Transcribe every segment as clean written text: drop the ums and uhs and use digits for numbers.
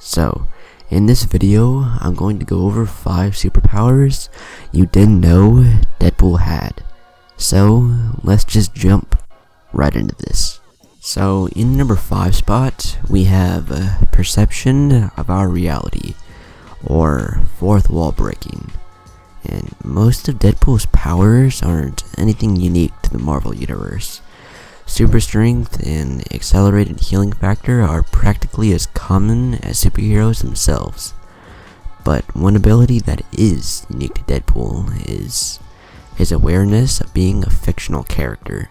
So, in this video, I'm going to go over 5 superpowers you didn't know Deadpool had. So, let's just jump right into this. So, in the number 5 spot, we have perception of our reality, or fourth wall breaking. And most of Deadpool's powers aren't anything unique to the Marvel Universe. Super strength and accelerated healing factor are practically as common as superheroes themselves. But one ability that is unique to Deadpool is his awareness of being a fictional character.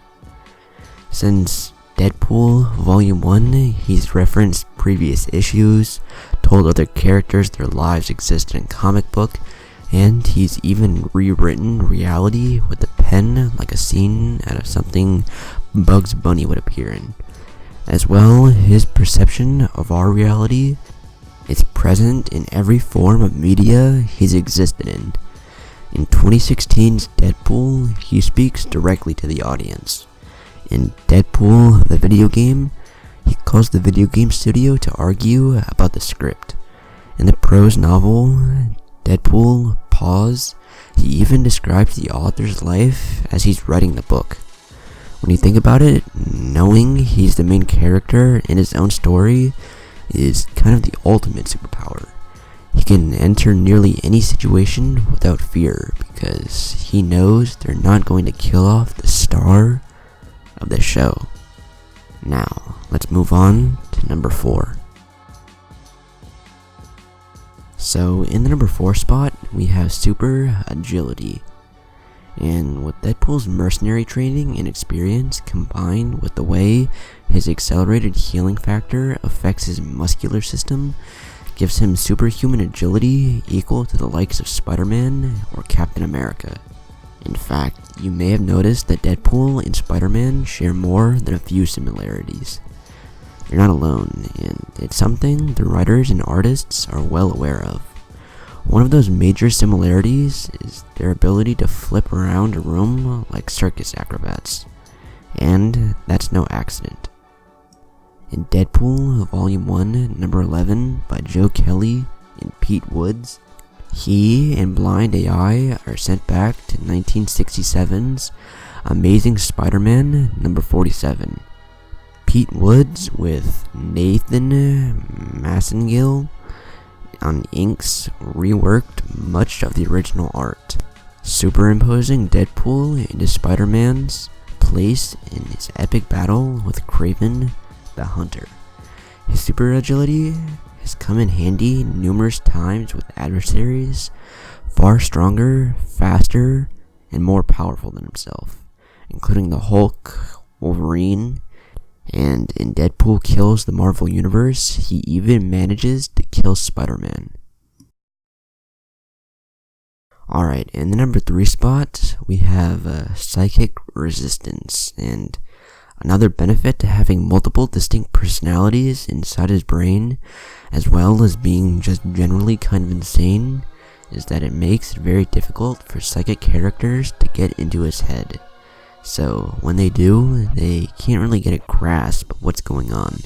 Since Deadpool Volume 1, he's referenced previous issues, told other characters their lives existed in comic book, and he's even rewritten reality with a pen like a scene out of something Bugs Bunny would appear in. As well, his perception of our reality is present in every form of media he's existed in. In 2016's Deadpool, he speaks directly to the audience. In Deadpool, the video game, he calls the video game studio to argue about the script. In the prose novel, Deadpool Pause, he even describes the author's life as he's writing the book. When you think about it, knowing he's the main character in his own story is kind of the ultimate superpower. He can enter nearly any situation without fear because he knows they're not going to kill off the star of the show. Now, let's move on to number 4. So, in the number 4 spot, we have super agility. And with Deadpool's mercenary training and experience combined with the way his accelerated healing factor affects his muscular system, gives him superhuman agility equal to the likes of Spider-Man or Captain America. In fact, you may have noticed that Deadpool and Spider-Man share more than a few similarities. You're not alone, and it's something the writers and artists are well aware of. One of those major similarities is their ability to flip around a room like circus acrobats. And that's no accident. In Deadpool Volume 1, number 11 by Joe Kelly and Pete Woods, he and Blind AI are sent back to 1967's Amazing Spider-Man number 47. Pete Woods with Nathan Massengill on inks reworked much of the original art, superimposing Deadpool into Spider-Man's place in his epic battle with Kraven the Hunter. His super agility has come in handy numerous times with adversaries far stronger, faster, and more powerful than himself, including the Hulk, Wolverine, and in Deadpool Kills the Marvel Universe, he even manages to kill Spider-Man. Alright, in the number 3 spot, we have psychic resistance, and another benefit to having multiple distinct personalities inside his brain, as well as being just generally kind of insane, is that it makes it very difficult for psychic characters to get into his head. So, when they do, they can't really get a grasp of what's going on.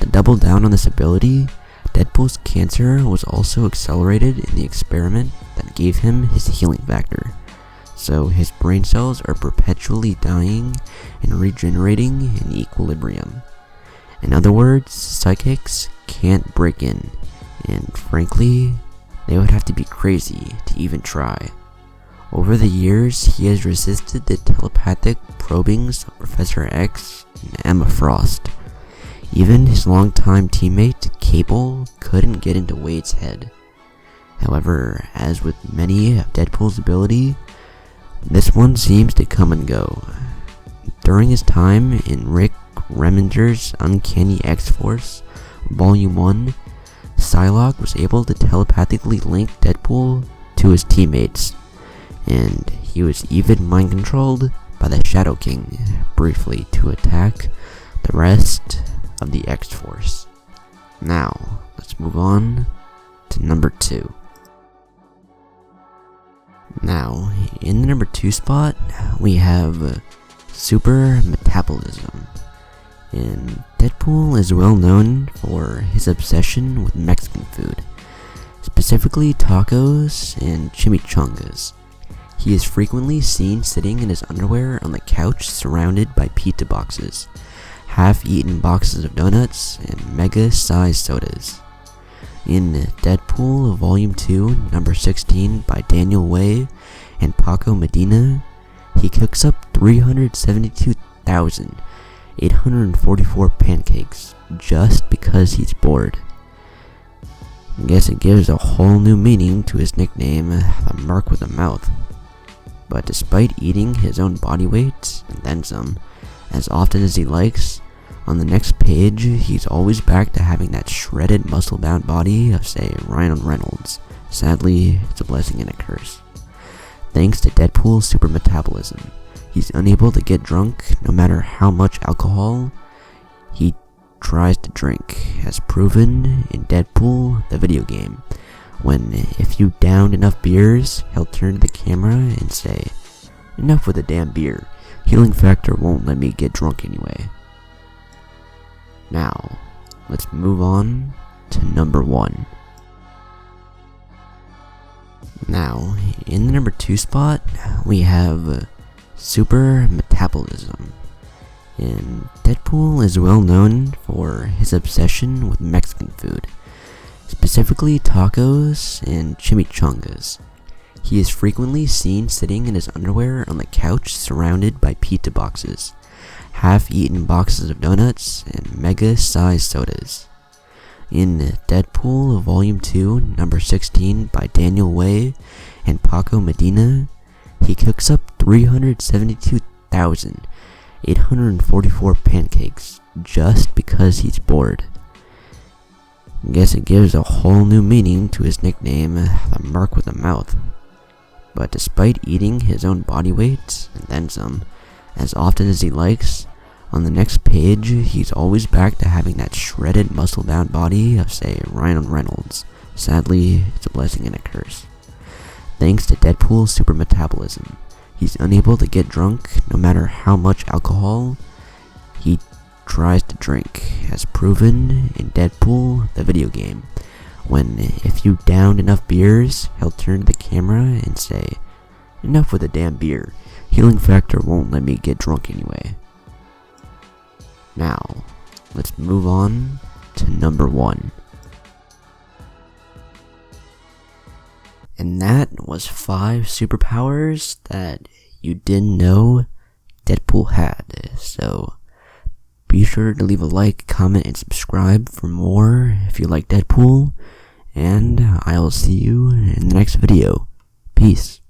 To double down on this ability, Deadpool's cancer was also accelerated in the experiment that gave him his healing factor. So, his brain cells are perpetually dying and regenerating in equilibrium. In other words, psychics can't break in, and frankly, they would have to be crazy to even try. Over the years, he has resisted the telepathic probings of Professor X and Emma Frost. Even his longtime teammate, Cable, couldn't get into Wade's head. However, as with many of Deadpool's ability, this one seems to come and go. During his time in Rick Remender's Uncanny X-Force, Volume 1, Psylocke was able to telepathically link Deadpool to his teammates, and he was even mind-controlled by the Shadow King briefly to attack the rest of the X-Force. Now, let's move on to number 2. Now, in the number 2 spot, we have super metabolism. And Deadpool is well known for his obsession with Mexican food, specifically tacos and chimichangas. He is frequently seen sitting in his underwear on the couch surrounded by pizza boxes, half-eaten boxes of donuts, and mega-sized sodas. In Deadpool Volume 2, Number 16 by Daniel Way and Paco Medina, he cooks up 372,844 pancakes just because he's bored. I guess it gives a whole new meaning to his nickname, the Mark with a Mouth. But despite eating his own body weight, and then some, as often as he likes, on the next page, he's always back to having that shredded, muscle-bound body of, say, Ryan Reynolds. Sadly, it's a blessing and a curse. Thanks to Deadpool's super metabolism, he's unable to get drunk no matter how much alcohol he tries to drink, as proven in Deadpool, the video game, when if you downed enough beers, he'll turn to the camera and say, "Enough with the damn beer. Healing factor won't let me get drunk anyway." Now, let's move on to number 1. Now, in the number 2 spot, we have super metabolism. And Deadpool is well known for his obsession with Mexican food, specifically tacos and chimichangas. He is frequently seen sitting in his underwear on the couch surrounded by pizza boxes, half-eaten boxes of donuts, and mega-sized sodas. In Deadpool Volume 2, Number 16 by Daniel Way and Paco Medina, he cooks up 372,844 pancakes just because he's bored. I guess it gives a whole new meaning to his nickname, the Mark with a Mouth. But despite eating his own body weight, and then some, as often as he likes, on the next page, he's always back to having that shredded, muscle-bound body of, say, Ryan Reynolds. Sadly, it's a blessing and a curse. Thanks to Deadpool's super metabolism, he's unable to get drunk no matter how much alcohol he tries to drink, as proven in Deadpool, the video game, when if you downed enough beers, he'll turn to the camera and say, "Enough with the damn beer. Healing factor won't let me get drunk anyway." Now, let's move on to number 1. And that was 5 superpowers that you didn't know Deadpool had. So, be sure to leave a like, comment, and subscribe for more if you like Deadpool. And I'll see you in the next video. Peace.